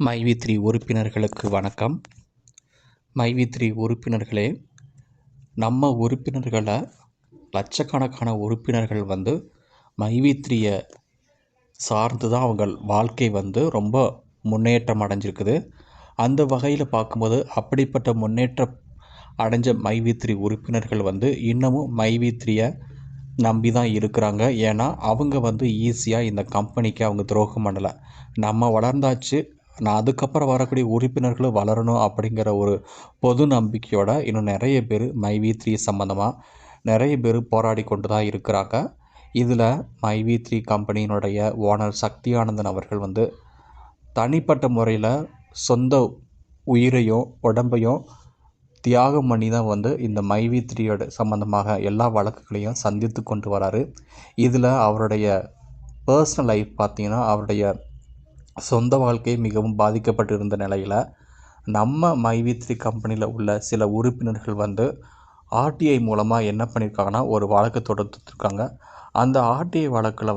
மைவி3 உறுப்பினர்களுக்கு வணக்கம். மைவி3 உறுப்பினர்களே, நம்ம உறுப்பினர்களை லட்சக்கணக்கான உறுப்பினர்கள் மைவி3யை சார்ந்து தான் அவங்க வாழ்க்கை ரொம்ப முன்னேற்றம் அடைஞ்சிருக்குது. அந்த வகையில் பார்க்கும்போது அப்படிப்பட்ட முன்னேற்றம் அடைஞ்ச மைவி3 உறுப்பினர்கள் இன்னமும் மைவி3யை நம்பி தான் இருக்கிறாங்க. ஏன்னா அவங்க ஈஸியாக இந்த கம்பெனிக்கு அவங்க துரோகம் பண்ணலை. நம்ம வளர்ந்தாச்சு, நான் அதுக்கப்புறம் வரக்கூடிய உறுப்பினர்களும் வளரணும் அப்படிங்கிற ஒரு பொது நம்பிக்கையோடு இன்னும் நிறைய பேர் மைவி3 சம்மந்தமாக நிறைய பேர் போராடி கொண்டு தான் இருக்கிறாங்க. இதில் மைவி3 கம்பெனியினுடைய ஓனர் சக்தியானந்தன் அவர்கள் தனிப்பட்ட முறையில் சொந்த உயிரையும் உடம்பையும் தியாகம் பண்ணி தான் இந்த மைவி3யோட சம்மந்தமாக எல்லா வழக்குகளையும் சந்தித்து கொண்டு வராரு. இதில் அவருடைய பர்சனல் லைஃப் பார்த்திங்கன்னா, அவருடைய சொந்த வாழ்க்கை மிகவும் பாதிக்கப்பட்டிருந்த நிலையில் நம்ம மைவி3 கம்பெனியில் உள்ள சில உறுப்பினர்கள் ஆர்டிஐ மூலமாக என்ன பண்ணியிருக்காங்கன்னா ஒரு வழக்கு தொடுத்துருக்காங்க. அந்த ஆர்டிஐ வழக்கில்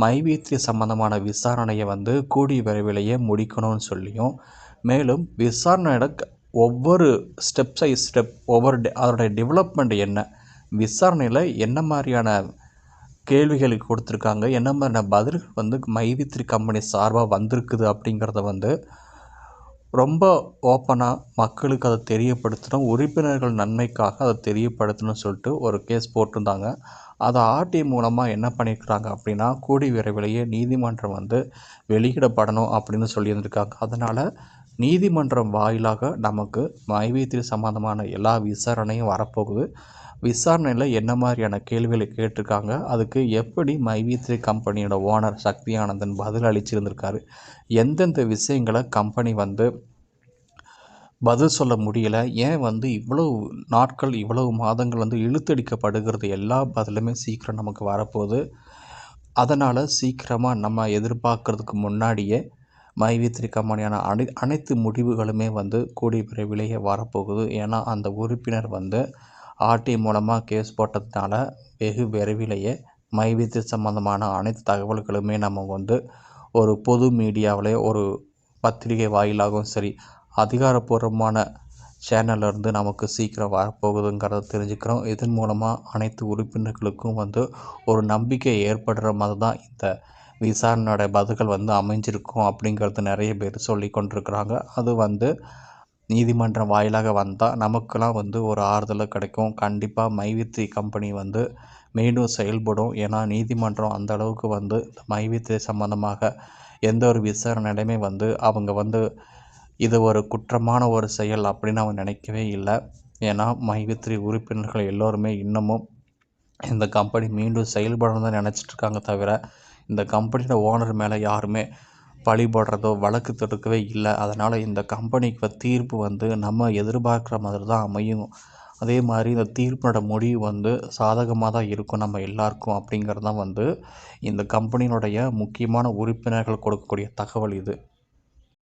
மைவி3 சம்மந்தமான விசாரணையை கூடிய விரைவிலேயே முடிக்கணும்னு சொல்லியும், மேலும் விசாரணையோட ஒவ்வொரு ஸ்டெப் அதோடைய டெவலப்மெண்ட் என்ன, விசாரணையில் என்ன மாதிரியான கேள்விகளுக்கு கொடுத்துருக்காங்க, என்ன மாதிரியான பதில்கள் மைவி3 கம்பெனி சார்பாக வந்திருக்குது அப்படிங்கிறத ரொம்ப ஓப்பனாக மக்களுக்கு அதை தெரியப்படுத்தணும், உறுப்பினர்கள் நன்மைக்காக அதை தெரியப்படுத்தணும்னு சொல்லிட்டு ஒரு கேஸ் போட்டிருந்தாங்க. அதை ஆர்டிஐ மூலமாக என்ன பண்ணியிருக்கிறாங்க அப்படின்னா, கூடிய விரைவிலேயே நீதிமன்றம் வெளியிடப்படணும் அப்படின்னு சொல்லியிருந்திருக்காங்க. அதனால் நீதிமன்றம் வாயிலாக நமக்கு மைவி3 சம்மந்தமான எல்லா விசாரணையும் வரப்போகுது. விசாரணையில் என்ன மாதிரியான கேள்விகளை கேட்டிருக்காங்க, அதுக்கு எப்படி மைவி3 கம்பெனியோட ஓனர் சக்தியானந்தன் பதில் அளிச்சிருந்திருக்காரு, எந்தெந்த விஷயங்களை கம்பெனி பதில் சொல்ல முடியலை, ஏன் இவ்வளவு நாட்கள் இவ்வளவு மாதங்கள் இழுத்தடிக்கப்படுகிறது, எல்லா பதிலுமே சீக்கிரம் நமக்கு வரப்போகுது. அதனால் சீக்கிரமாக நம்ம எதிர்பார்க்குறதுக்கு முன்னாடியே மைவி3 கம்பெனியான அனைத்து முடிவுகளுமே கூடிய விரைவிலேயே வரப்போகுது. ஏன்னா அந்த உறுப்பினர் ஆர்டிஐ மூலமாக கேஸ் போட்டதுனால வெகு விரைவிலேயே மைவி3 சம்மந்தமான அனைத்து தகவல்களுமே நம்ம ஒரு பொது மீடியாவிலே ஒரு பத்திரிகை வாயிலாகவும் சரி, அதிகாரப்பூர்வமான சேனல்லேருந்து நமக்கு சீக்கிரம் வரப்போகுதுங்கிறத தெரிஞ்சுக்கிறோம். இதன் மூலமாக அனைத்து உறுப்பினர்களுக்கும் ஒரு நம்பிக்கை ஏற்படுற மாதிரி தான் இந்த விசாரணையோட பதில்கள் அமைஞ்சிருக்கும் அப்படிங்கிறது நிறைய பேர் சொல்லி கொண்டிருக்கிறாங்க. அது நீதிமன்றம் வாயிலாக வந்தால் நமக்கெல்லாம் ஒரு ஆறுதல் கிடைக்கும். கண்டிப்பாக மைவி3 கம்பெனி மீண்டும் செயல்படும். ஏன்னா நீதிமன்றம் அந்தளவுக்கு இந்த மைவி3 சம்மந்தமாக எந்த ஒரு விசாரணையுமே அவங்க இது ஒரு குற்றமான ஒரு செயல் அப்படின்னு அவங்க நினைக்கவே இல்லை. ஏன்னா மைவி3 உறுப்பினர்கள் எல்லோருமே இன்னமும் இந்த கம்பெனி மீண்டும் செயல்படணும் தான் நினச்சிட்ருக்காங்க. தவிர இந்த கம்பெனியோட ஓனர் மேலே யாருமே பழி போடுறதோ வழக்கு தொடுக்கவே இல்லை. அதனால் இந்த கம்பெனிக்கு தீர்ப்பு நம்ம எதிர்பார்க்குற மாதிரி தான் அமையும். அதே மாதிரி இந்த தீர்ப்போட முடிவு சாதகமாக தான் இருக்கும் நம்ம எல்லாருக்கும் அப்படிங்கிறது தான் இந்த கம்பெனியினுடைய முக்கியமான உறுப்பினர்கள் கொடுக்கக்கூடிய தகவல் இது.